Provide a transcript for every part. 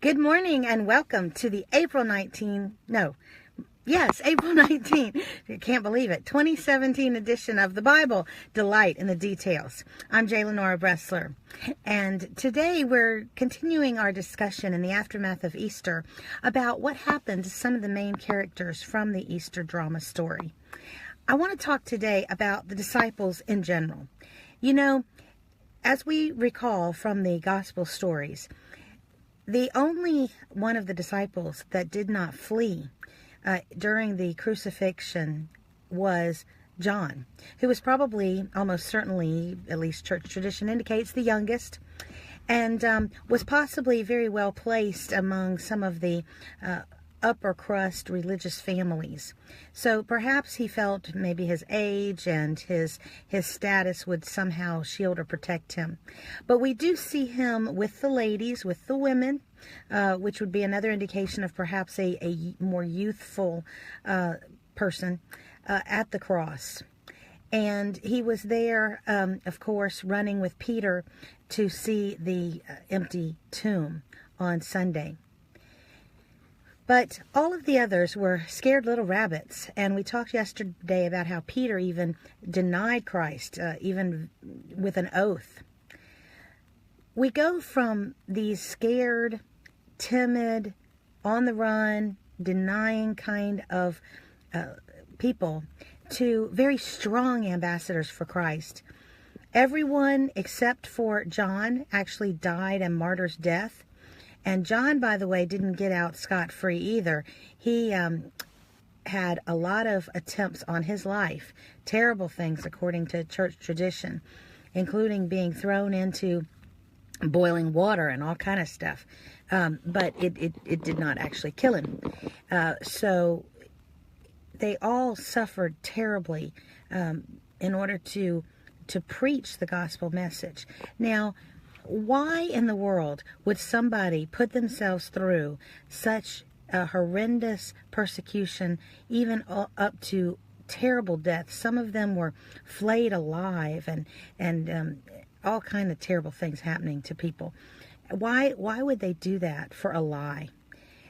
Good morning and welcome to the April 19th, I can't believe it, 2017 edition of the Bible, Delight in the Details. I'm Lenora Bresler, and today we're continuing our discussion in the aftermath of Easter about what happened to some of the main characters from the Easter drama story. I want to talk today about the disciples in general. You know, as we recall from the gospel stories, the only one of the disciples that did not flee during the crucifixion was John, who was probably, almost certainly, at least church tradition indicates, the youngest, and was possibly very well placed among some of the upper crust religious families. So perhaps he felt maybe his age and his status would somehow shield or protect him. But we do see him with the ladies, with the women, which would be another indication of perhaps a more youthful person at the cross. And he was there, of course, running with Peter to see the empty tomb on Sunday. But all of the others were scared little rabbits, and we talked yesterday about how Peter even denied Christ, even with an oath. We go from these scared, timid, on the run, denying kind of people to very strong ambassadors for Christ. Everyone except for John actually died a martyr's death. And John, by the way, didn't get out scot-free either. He had a lot of attempts on his life, terrible things according to church tradition, including being thrown into boiling water and all kind of stuff. But it did not actually kill him. So they all suffered terribly in order to preach the gospel message. Now, why in the world would somebody put themselves through such a horrendous persecution, even up to terrible death? Some of them were flayed alive and all kind of terrible things happening to people. Why would they do that for a lie?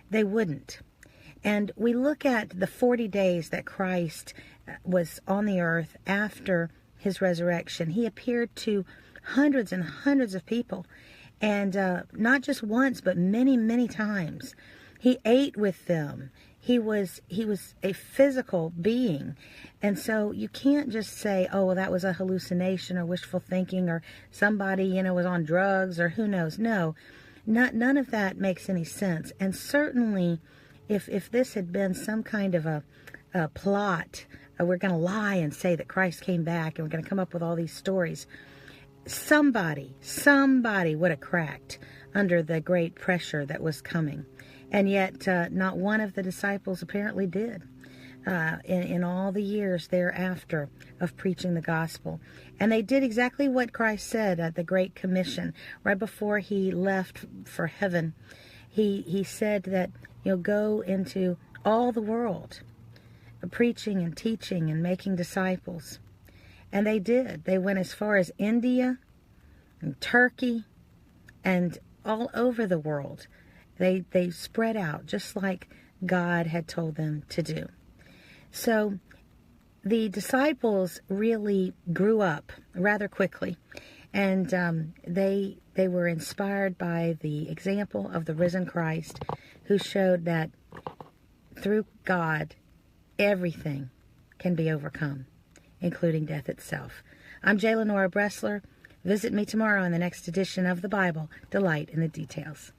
They wouldn't. And we look at the 40 days that Christ was on the earth after his resurrection. He appeared to hundreds and hundreds of people, and not just once, but many, many times. He ate with them. He was a physical being, and so you can't just say, oh, well, that was a hallucination or wishful thinking, or somebody, was on drugs, or who knows. No, none of that makes any sense. And certainly, if this had been some kind of a plot, we're going to lie and say that Christ came back, and we're going to come up with all these stories. Somebody would have cracked under the great pressure that was coming. And yet not one of the disciples apparently did in all the years thereafter of preaching the gospel. And they did exactly what Christ said at the Great Commission. Right before he left for heaven, he said that, go into all the world, preaching and teaching and making disciples. And they did. They went as far as India and Turkey and all over the world. They spread out just like God had told them to do. So the disciples really grew up rather quickly, and they were inspired by the example of the risen Christ, who showed that through God everything can be overcome, including death itself. I'm Lenora Bresler. Visit me tomorrow in the next edition of the Bible, Delight in the Details.